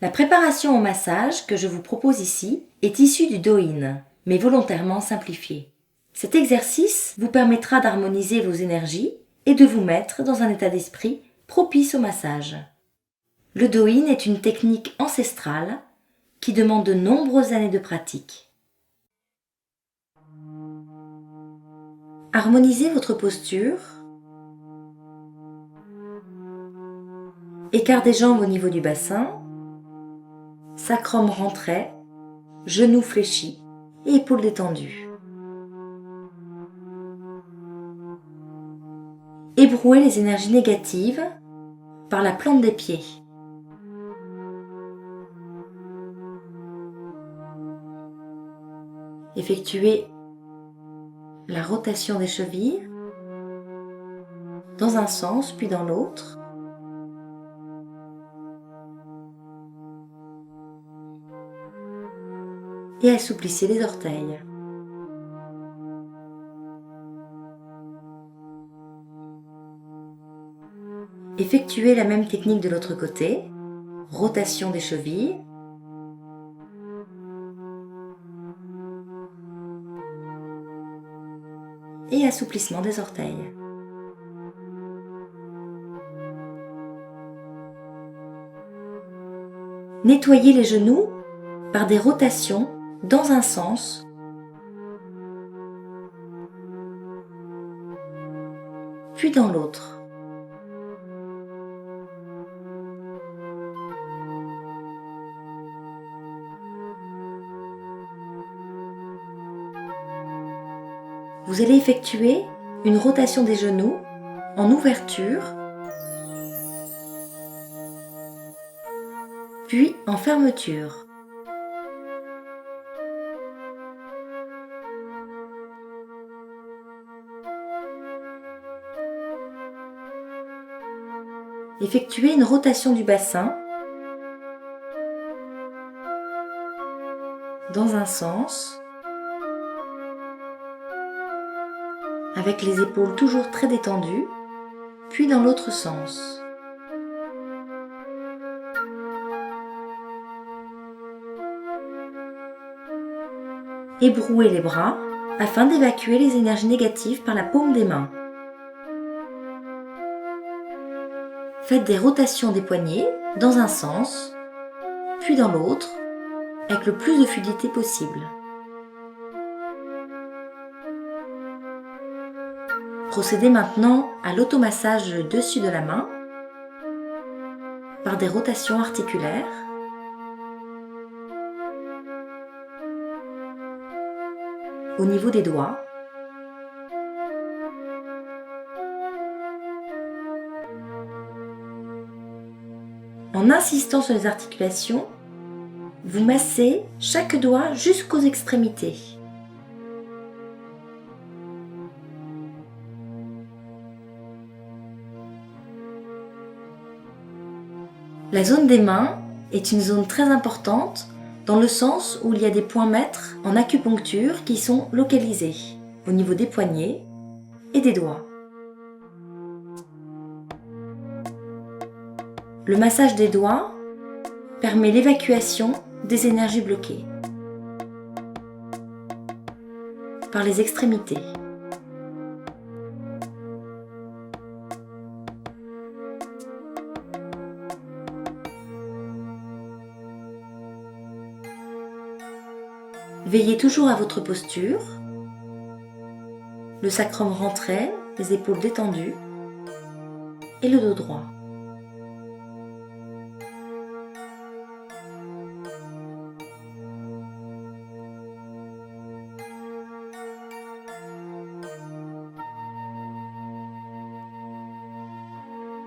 La préparation au massage que je vous propose ici est issue du Do-In, mais volontairement simplifiée. Cet exercice vous permettra d'harmoniser vos énergies et de vous mettre dans un état d'esprit propice au massage. Le Do-In est une technique ancestrale qui demande de nombreuses années de pratique. Harmonisez votre posture. Écart des jambes au niveau du bassin, sacrum rentré, genoux fléchis et épaules détendues. Ébrouez les énergies négatives par la plante des pieds. Effectuez la rotation des chevilles dans un sens puis dans l'autre. Et assouplissez les orteils. Effectuez la même technique de l'autre côté, rotation des chevilles. Et assouplissement des orteils. Nettoyez les genoux par des rotations dans un sens puis dans l'autre. Vous allez effectuer une rotation des genoux en ouverture puis en fermeture. Effectuez une rotation du bassin dans un sens avec les épaules toujours très détendues, puis dans l'autre sens. Ébrouez les bras afin d'évacuer les énergies négatives par la paume des mains. Faites des rotations des poignets dans un sens, puis dans l'autre, avec le plus de fluidité possible. Procédez maintenant à l'automassage dessus de la main par des rotations articulaires. Au niveau des doigts. En insistant sur les articulations, vous massez chaque doigt jusqu'aux extrémités. La zone des mains est une zone très importante dans le sens où il y a des points maîtres en acupuncture qui sont localisés au niveau des poignets et des doigts. Le massage des doigts permet l'évacuation des énergies bloquées par les extrémités. Veillez toujours à votre posture, le sacrum rentré, les épaules détendues et le dos droit.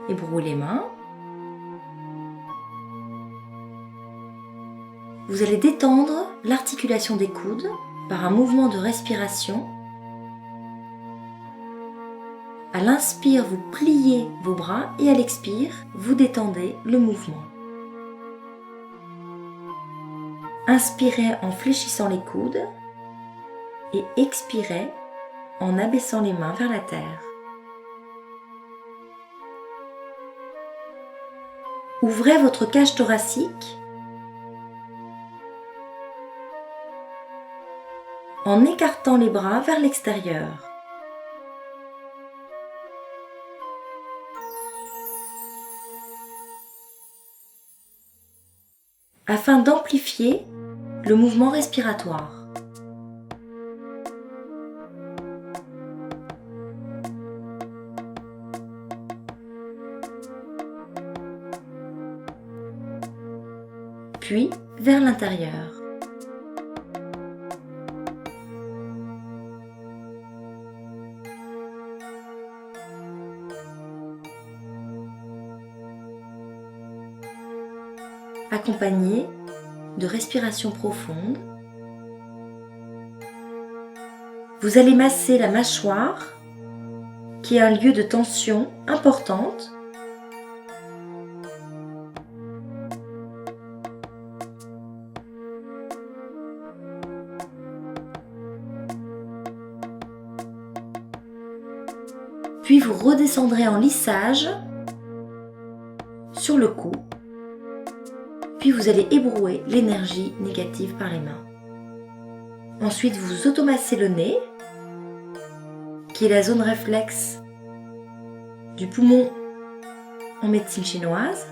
Ébrouez les mains. Vous allez détendre l'articulation des coudes par un mouvement de respiration. À l'inspire, vous pliez vos bras et à l'expire, vous détendez le mouvement. Inspirez en fléchissant les coudes et expirez en abaissant les mains vers la terre. Ouvrez votre cage thoracique en écartant les bras vers l'extérieur. Afin d'amplifier le mouvement respiratoire. Puis vers l'intérieur. Accompagné de respiration profonde. Vous allez masser la mâchoire, qui est un lieu de tension importante. Puis vous redescendrez en lissage sur le cou. Puis vous allez ébrouer l'énergie négative par les mains. Ensuite, vous automassez le nez, qui est la zone réflexe du poumon en médecine chinoise.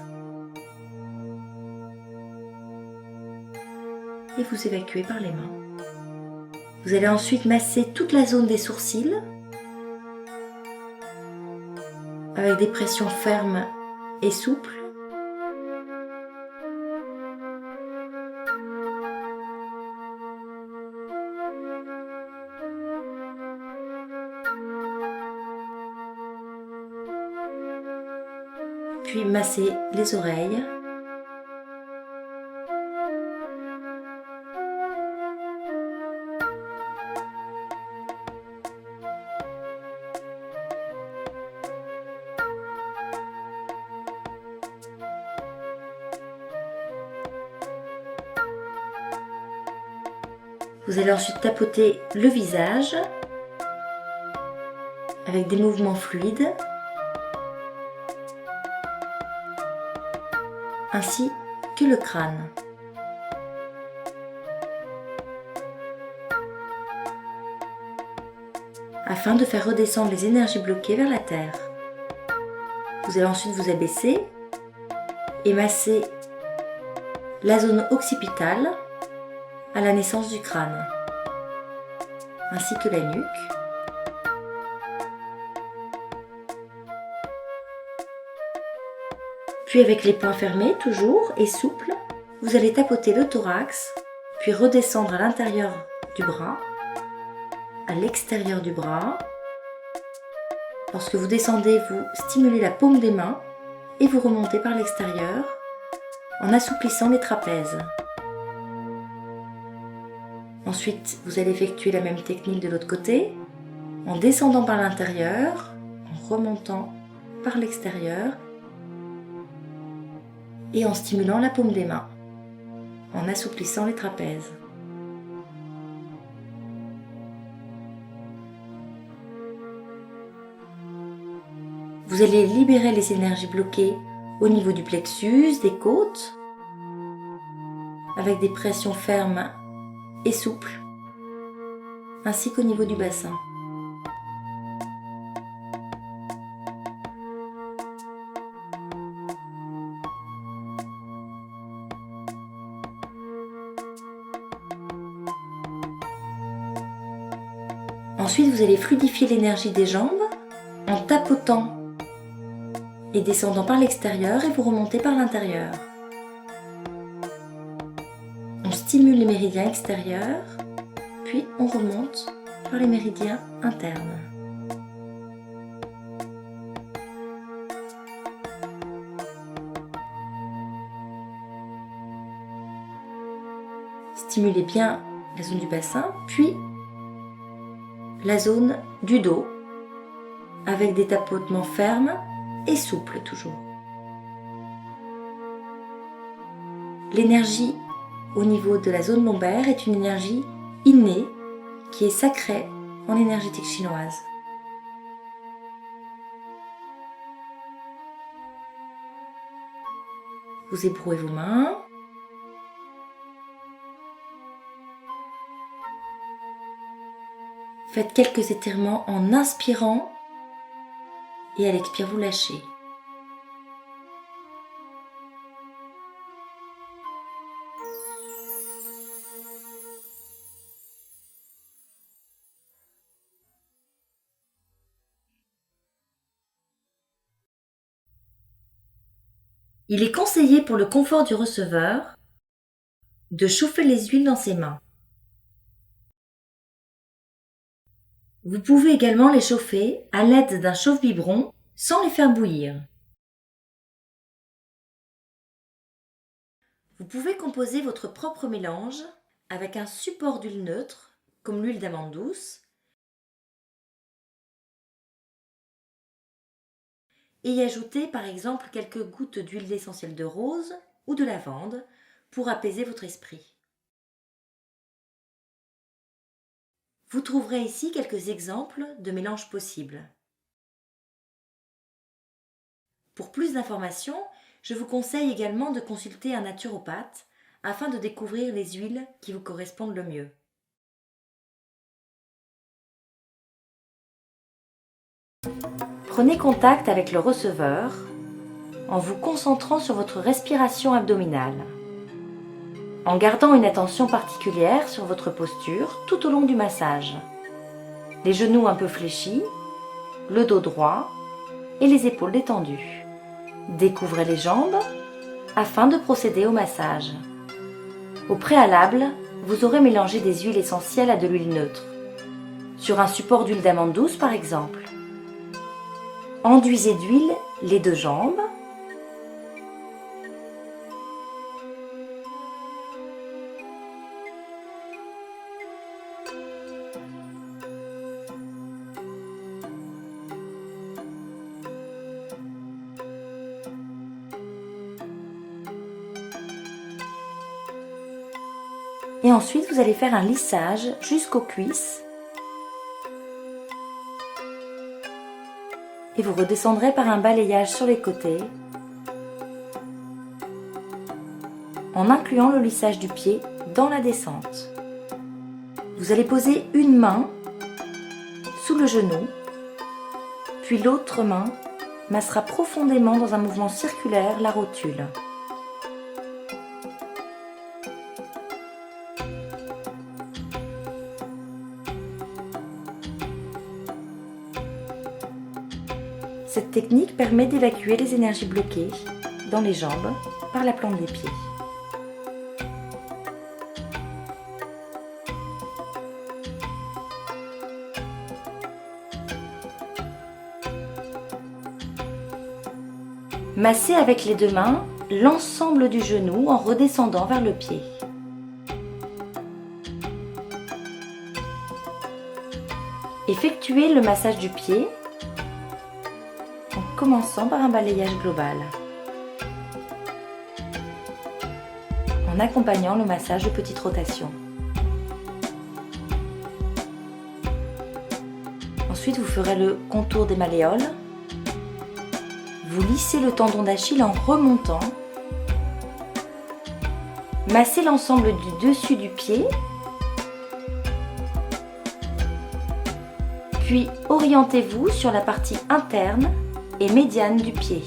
Et vous évacuez par les mains. Vous allez ensuite masser toute la zone des sourcils avec des pressions fermes et souples. Puis masser les oreilles. Vous allez ensuite tapoter le visage avec des mouvements fluides, ainsi que le crâne. Afin de faire redescendre les énergies bloquées vers la terre. Vous allez ensuite vous abaisser et masser la zone occipitale à la naissance du crâne, ainsi que la nuque. Puis avec les poings fermés, toujours, et souples, vous allez tapoter le thorax, puis redescendre à l'intérieur du bras, à l'extérieur du bras. Lorsque vous descendez, vous stimulez la paume des mains et vous remontez par l'extérieur en assouplissant les trapèzes. Ensuite, vous allez effectuer la même technique de l'autre côté, en descendant par l'intérieur, en remontant par l'extérieur et en stimulant la paume des mains, en assouplissant les trapèzes. Vous allez libérer les énergies bloquées au niveau du plexus, des côtes, avec des pressions fermes et souples, ainsi qu'au niveau du bassin. Ensuite, vous allez fluidifier l'énergie des jambes en tapotant et descendant par l'extérieur et vous remontez par l'intérieur. On stimule les méridiens extérieurs, puis on remonte par les méridiens internes. Stimulez bien la zone du bassin, puis la zone du dos, avec des tapotements fermes et souples toujours. L'énergie au niveau de la zone lombaire est une énergie innée qui est sacrée en énergétique chinoise. Vous ébrouez vos mains. Faites quelques étirements en inspirant et à l'expire, vous lâchez. Il est conseillé pour le confort du receveur de chauffer les huiles dans ses mains. Vous pouvez également les chauffer à l'aide d'un chauffe-biberon sans les faire bouillir. Vous pouvez composer votre propre mélange avec un support d'huile neutre, comme l'huile d'amande douce, et y ajouter par exemple quelques gouttes d'huile essentielle de rose ou de lavande pour apaiser votre esprit. Vous trouverez ici quelques exemples de mélanges possibles. Pour plus d'informations, je vous conseille également de consulter un naturopathe afin de découvrir les huiles qui vous correspondent le mieux. Prenez contact avec le receveur en vous concentrant sur votre respiration abdominale, en gardant une attention particulière sur votre posture tout au long du massage. Les genoux un peu fléchis, le dos droit et les épaules détendues. Découvrez les jambes afin de procéder au massage. Au préalable, vous aurez mélangé des huiles essentielles à de l'huile neutre, sur un support d'huile d'amande douce par exemple. Enduisez d'huile les deux jambes. Et ensuite, vous allez faire un lissage jusqu'aux cuisses. Et vous redescendrez par un balayage sur les côtés, en incluant le lissage du pied dans la descente. Vous allez poser une main sous le genou, puis l'autre main massera profondément dans un mouvement circulaire la rotule. Cette technique permet d'évacuer les énergies bloquées dans les jambes par la plante des pieds. Massez avec les deux mains l'ensemble du genou en redescendant vers le pied. Effectuez le massage du pied en commençant par un balayage global, en accompagnant le massage de petites rotations. Ensuite, vous ferez le contour des malléoles. Vous lissez le tendon d'Achille en remontant. Massez l'ensemble du dessus du pied. Puis orientez-vous sur la partie interne et médiane du pied,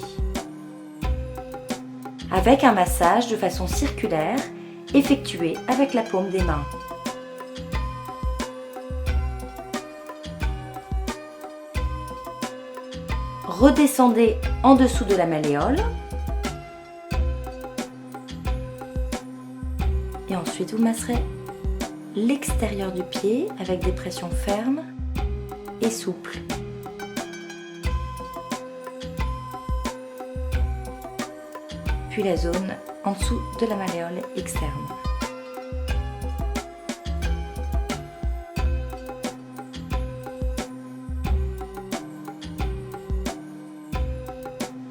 avec un massage de façon circulaire effectué avec la paume des mains. Redescendez en dessous de la malléole et ensuite vous masserez l'extérieur du pied avec des pressions fermes et souples. Puis la zone en dessous de la malléole externe.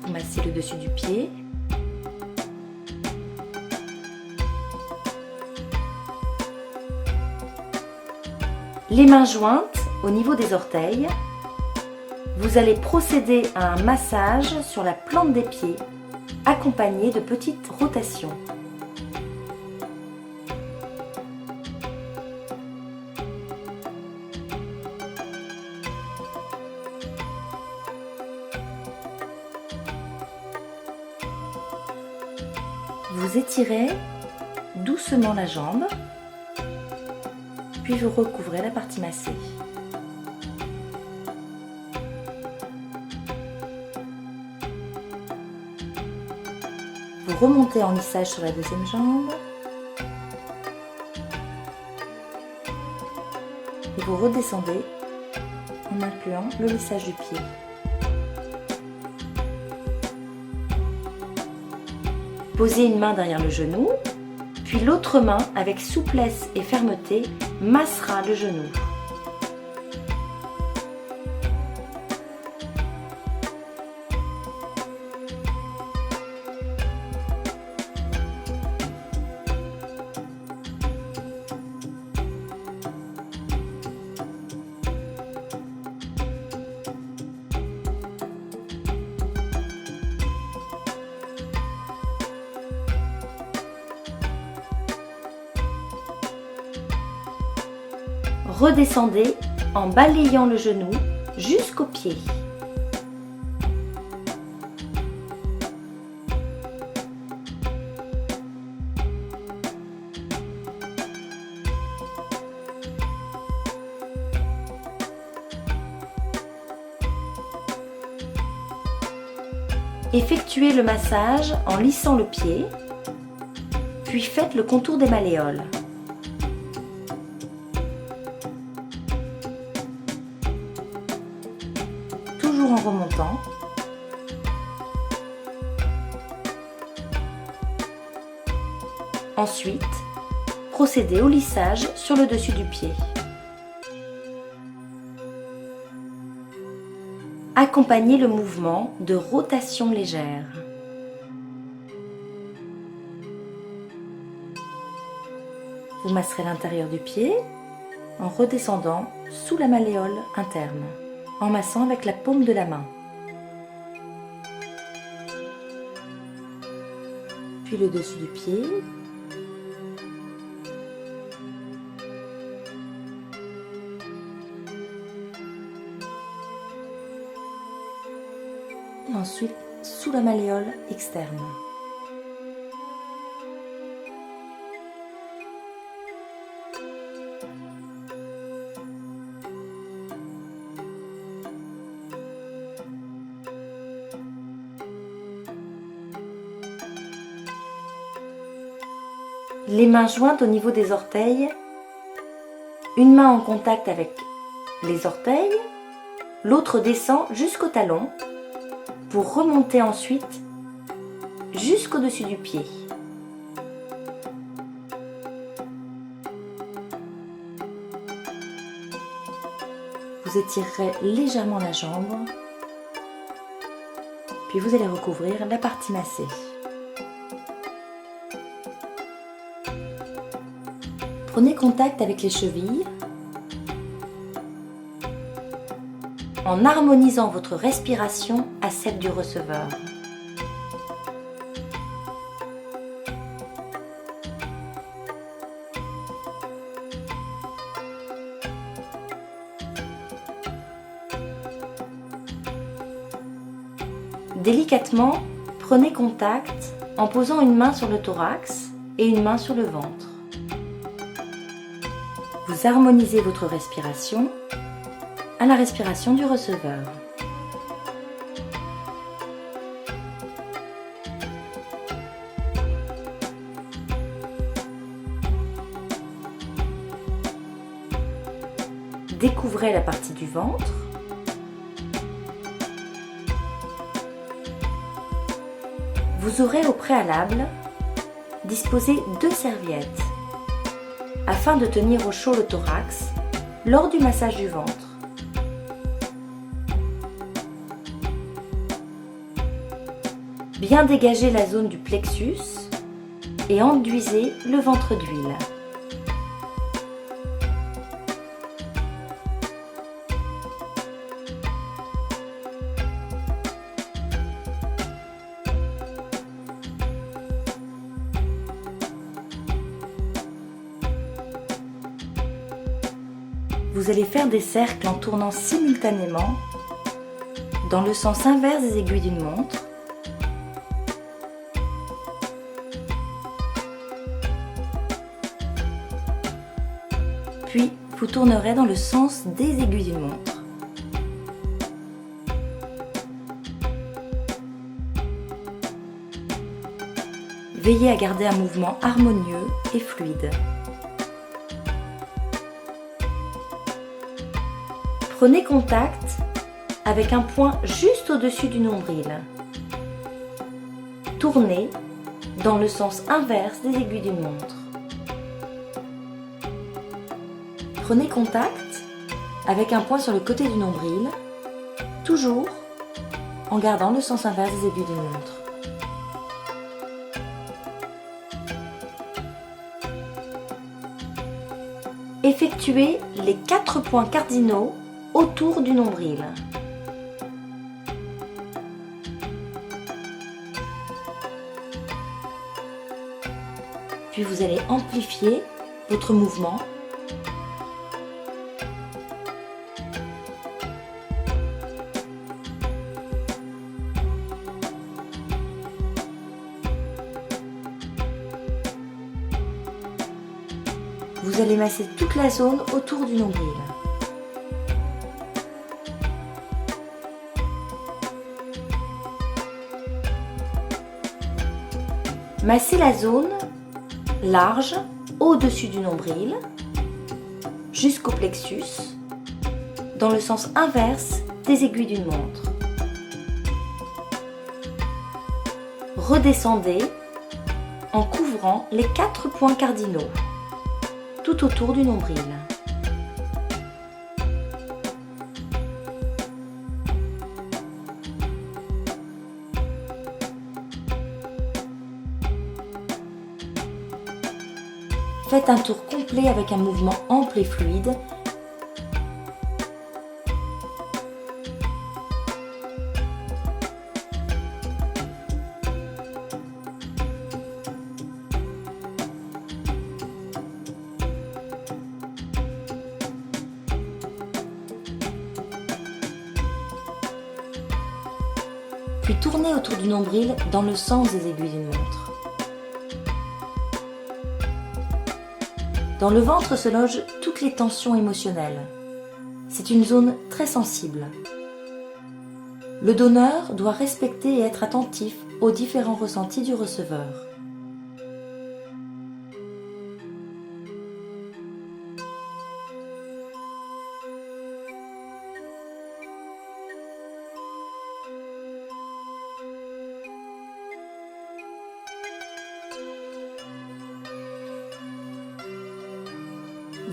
Vous massez le dessus du pied. Les mains jointes au niveau des orteils, vous allez procéder à un massage sur la plante des pieds, accompagné de petites rotations. Vous étirez doucement la jambe, puis vous recouvrez la partie massée. Vous remontez en lissage sur la deuxième jambe et vous redescendez en incluant le lissage du pied. Posez une main derrière le genou, puis l'autre main avec souplesse et fermeté massera le genou. Redescendez en balayant le genou jusqu'au pied. Effectuez le massage en lissant le pied, puis faites le contour des malléoles. Toujours en remontant. Ensuite, procédez au lissage sur le dessus du pied. Accompagnez le mouvement de rotation légère. Vous masserez l'intérieur du pied en redescendant sous la malléole interne, en massant avec la paume de la main. Puis le dessus du pied. Et ensuite sous la malléole externe. Les mains jointes au niveau des orteils, une main en contact avec les orteils, l'autre descend jusqu'au talon pour remonter ensuite jusqu'au-dessus du pied. Vous étirerez légèrement la jambe, puis vous allez recouvrir la partie massée. Prenez contact avec les chevilles en harmonisant votre respiration à celle du receveur. Délicatement, prenez contact en posant une main sur le thorax et une main sur le ventre. Vous harmonisez votre respiration à la respiration du receveur. Découvrez la partie du ventre. Vous aurez au préalable disposé 2 serviettes afin de tenir au chaud le thorax lors du massage du ventre. Bien dégager la zone du plexus et enduisez le ventre d'huile. Vous allez faire des cercles en tournant simultanément dans le sens inverse des aiguilles d'une montre. Puis, vous tournerez dans le sens des aiguilles d'une montre. Veillez à garder un mouvement harmonieux et fluide. Prenez contact avec un point juste au-dessus du nombril. Tournez dans le sens inverse des aiguilles d'une montre. Prenez contact avec un point sur le côté du nombril, toujours en gardant le sens inverse des aiguilles d'une montre. Effectuez les 4 points cardinaux autour du nombril. Puis vous allez amplifier votre mouvement. Vous allez masser toute la zone autour du nombril. Massez la zone large au-dessus du nombril jusqu'au plexus dans le sens inverse des aiguilles d'une montre. Redescendez en couvrant les 4 points cardinaux tout autour du nombril. Faites un tour complet avec un mouvement ample et fluide. Puis tournez autour du nombril dans le sens des aiguilles d'une montre. Dans le ventre se logent toutes les tensions émotionnelles. C'est une zone très sensible. Le donneur doit respecter et être attentif aux différents ressentis du receveur.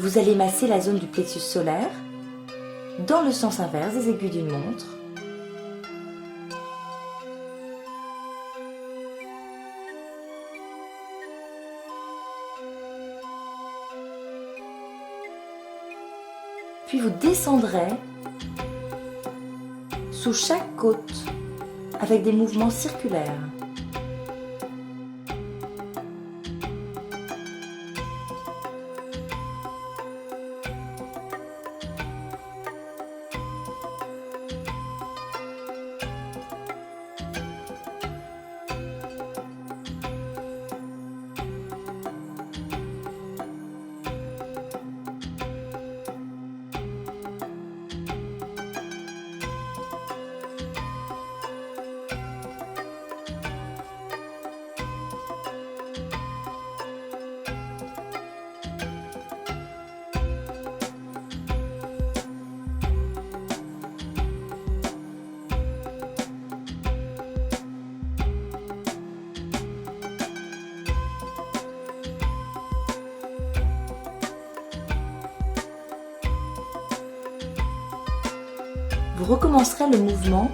Vous allez masser la zone du plexus solaire dans le sens inverse des aiguilles d'une montre. Puis vous descendrez sous chaque côte avec des mouvements circulaires. Vous recommencerez le mouvement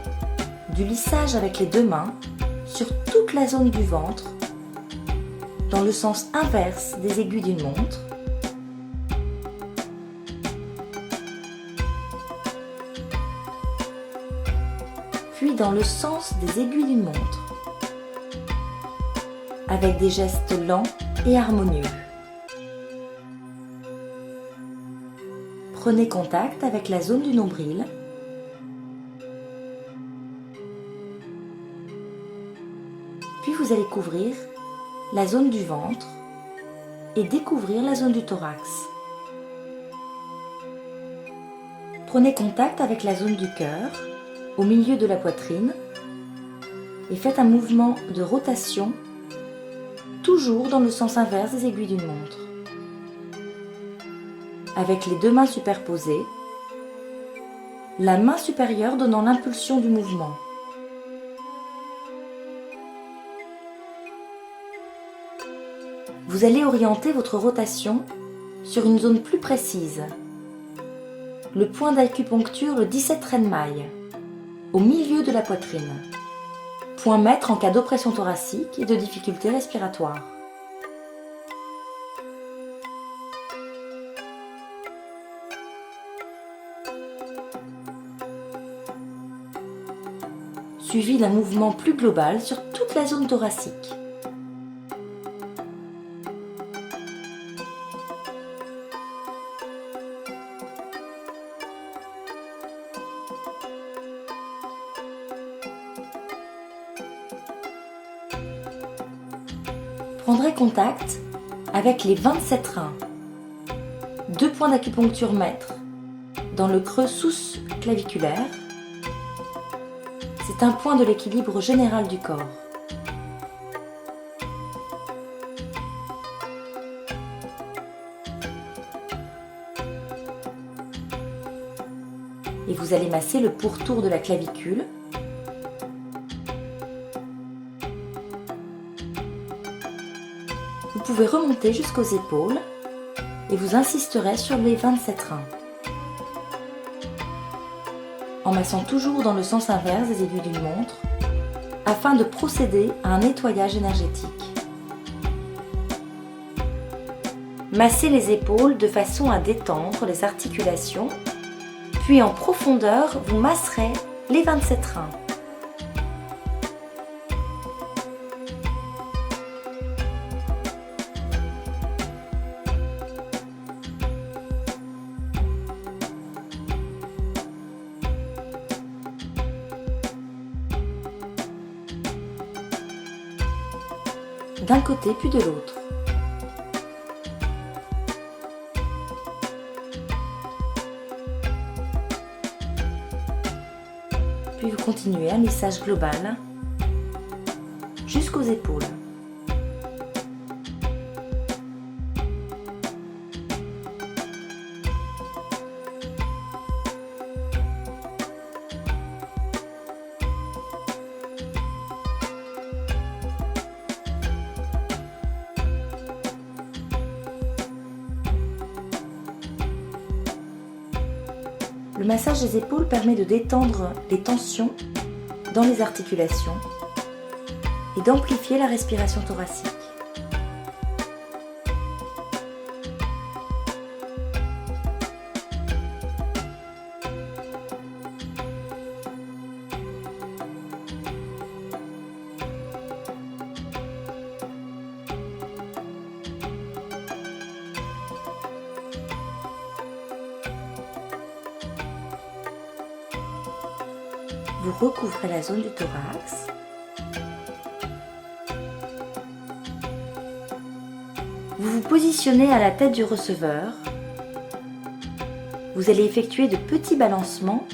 du lissage avec les deux mains sur toute la zone du ventre, dans le sens inverse des aiguilles d'une montre. Puis dans le sens des aiguilles d'une montre, avec des gestes lents et harmonieux. Prenez contact avec la zone du nombril. Puis vous allez couvrir la zone du ventre et découvrir la zone du thorax. Prenez contact avec la zone du cœur, au milieu de la poitrine, et faites un mouvement de rotation, toujours dans le sens inverse des aiguilles d'une montre. Avec les deux mains superposées, la main supérieure donnant l'impulsion du mouvement. Vous allez orienter votre rotation sur une zone plus précise, le point d'acupuncture, le 17 Renmai, au milieu de la poitrine, point maître en cas d'oppression thoracique et de difficultés respiratoires. Suivi d'un mouvement plus global sur toute la zone thoracique. Prendrez contact avec les 27 reins, 2 points d'acupuncture maître dans le creux sous-claviculaire. C'est un point de l'équilibre général du corps. Et vous allez masser le pourtour de la clavicule. Vous pouvez remonter jusqu'aux épaules et vous insisterez sur les 27 reins. En massant toujours dans le sens inverse des aiguilles d'une montre, afin de procéder à un nettoyage énergétique. Massez les épaules de façon à détendre les articulations, puis en profondeur, vous masserez les 27 reins. D'un côté puis de l'autre. Puis vous continuez un lissage global jusqu'aux épaules. Le massage des épaules permet de détendre les tensions dans les articulations et d'amplifier la respiration thoracique. Vous recouvrez la zone du thorax. Vous vous positionnez à la tête du receveur. Vous allez effectuer de petits balancements .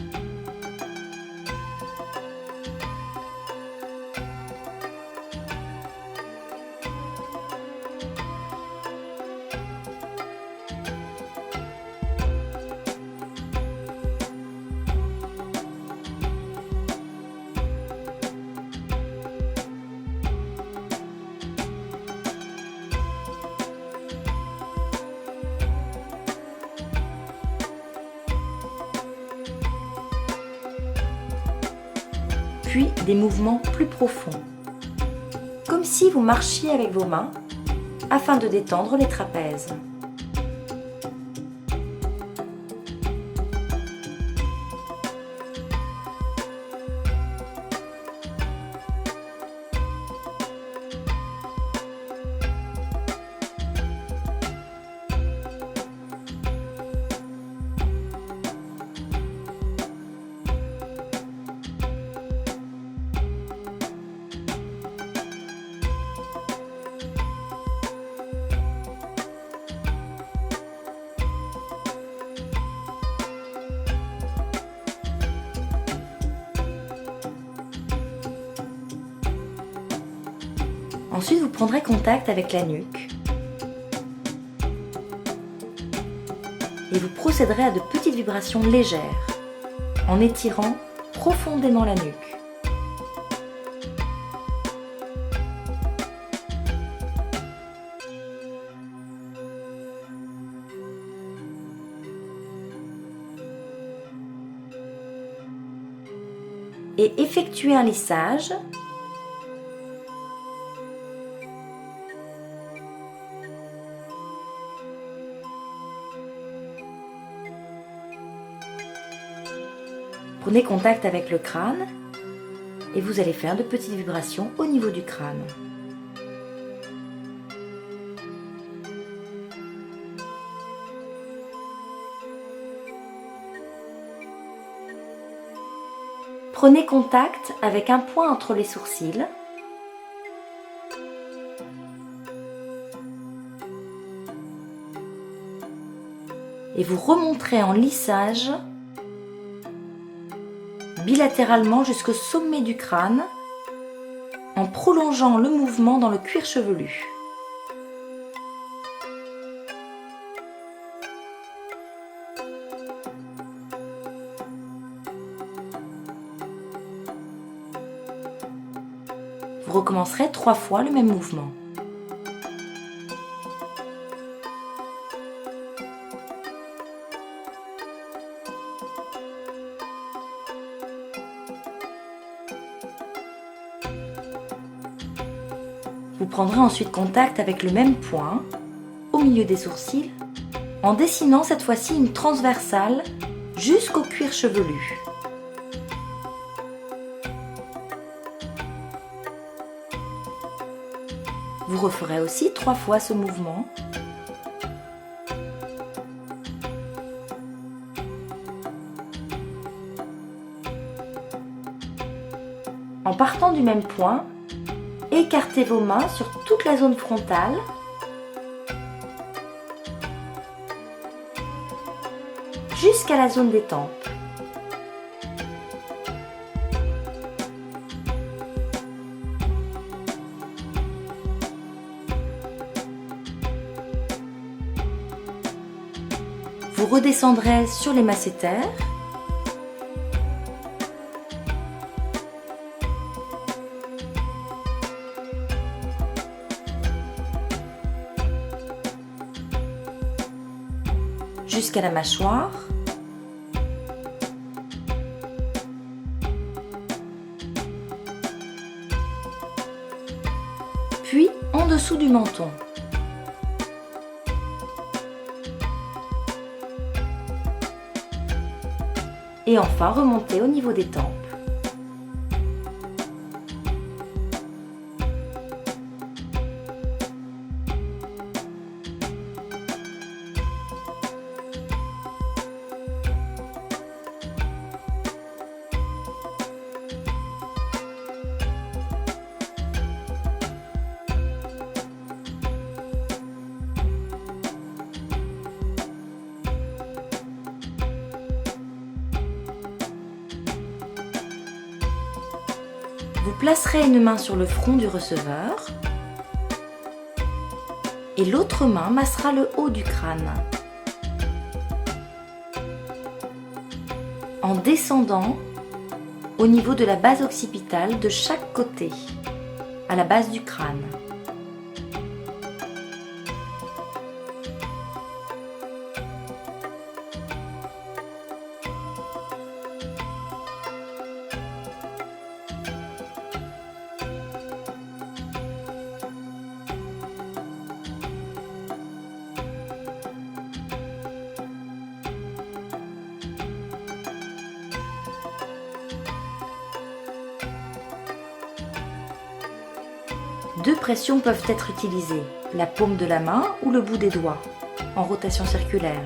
Puis des mouvements plus profonds, comme si vous marchiez avec vos mains afin de détendre les trapèzes. Ensuite, vous prendrez contact avec la nuque et vous procéderez à de petites vibrations légères en étirant profondément la nuque. Et effectuez un lissage Prenez contact avec le crâne et vous allez faire de petites vibrations au niveau du crâne. Prenez contact avec un point entre les sourcils. Et vous remonterez en lissage bilatéralement jusqu'au sommet du crâne en prolongeant le mouvement dans le cuir chevelu. Vous recommencerez 3 fois le même mouvement. Vous prendrez ensuite contact avec le même point, au milieu des sourcils, en dessinant cette fois-ci une transversale jusqu'au cuir chevelu. Vous referez aussi 3 fois ce mouvement. En partant du même point, écartez vos mains sur toute la zone frontale jusqu'à la zone des tempes. Vous redescendrez sur les masséters. Jusqu'à la mâchoire. Puis en dessous du menton. Et enfin remonter au niveau des tempes. Vous placerez une main sur le front du receveur et l'autre main massera le haut du crâne. En descendant au niveau de la base occipitale de chaque côté, à la base du crâne. Deux pressions peuvent être utilisées, la paume de la main ou le bout des doigts, en rotation circulaire.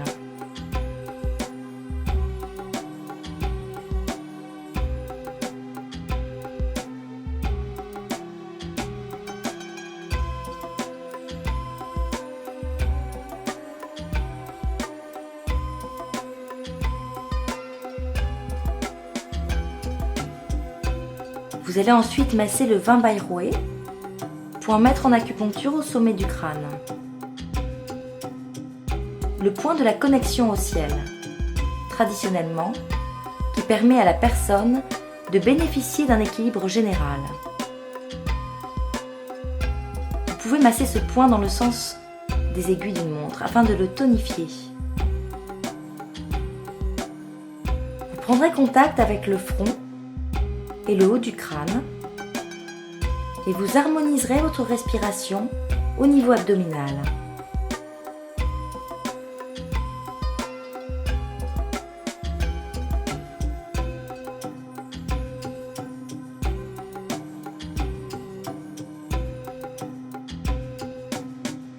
Vous allez ensuite masser le 20 Bayreuth point maître en acupuncture au sommet du crâne. Le point de la connexion au ciel, traditionnellement, qui permet à la personne de bénéficier d'un équilibre général. Vous pouvez masser ce point dans le sens des aiguilles d'une montre afin de le tonifier. Vous prendrez contact avec le front et le haut du crâne et vous harmoniserez votre respiration au niveau abdominal.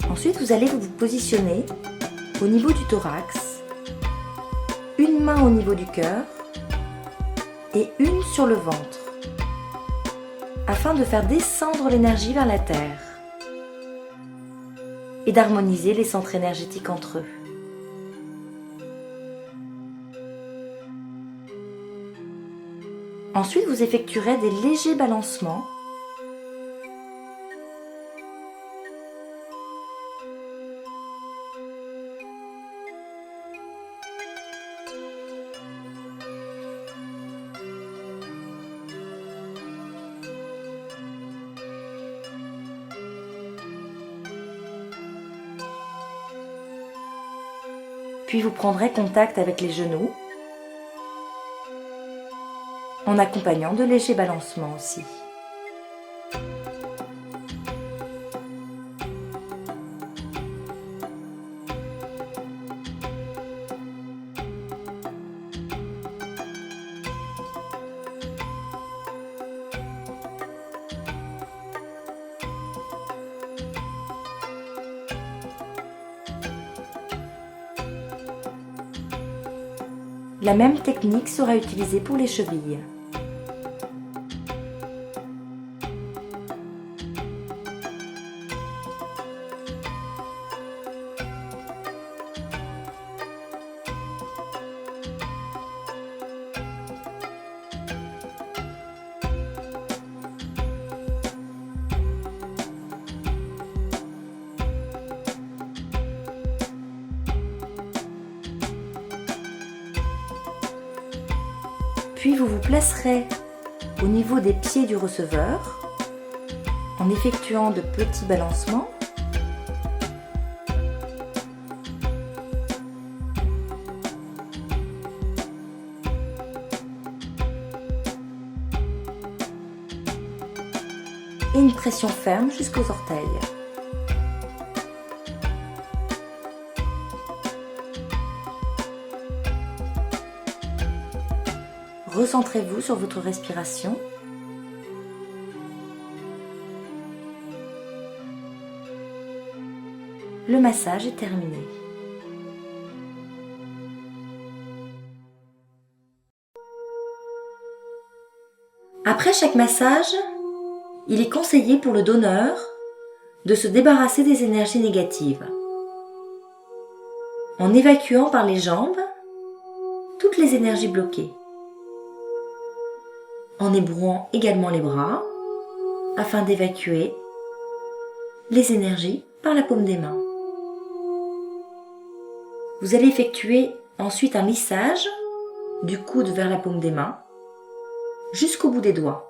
Ensuite, vous allez vous positionner au niveau du thorax, une main au niveau du cœur et une sur le ventre, afin de faire descendre l'énergie vers la terre et d'harmoniser les centres énergétiques entre eux. Ensuite, vous effectuerez des légers balancements puis vous prendrez contact avec les genoux en accompagnant de légers balancements aussi. La même technique sera utilisée pour les chevilles. Puis vous vous placerez au niveau des pieds du receveur en effectuant de petits balancements. Et une pression ferme jusqu'aux orteils. Recentrez-vous sur votre respiration. Le massage est terminé. Après chaque massage, il est conseillé pour le donneur de se débarrasser des énergies négatives en évacuant par les jambes toutes les énergies bloquées, en ébrouant également les bras afin d'évacuer les énergies par la paume des mains. Vous allez effectuer ensuite un lissage du coude vers la paume des mains jusqu'au bout des doigts.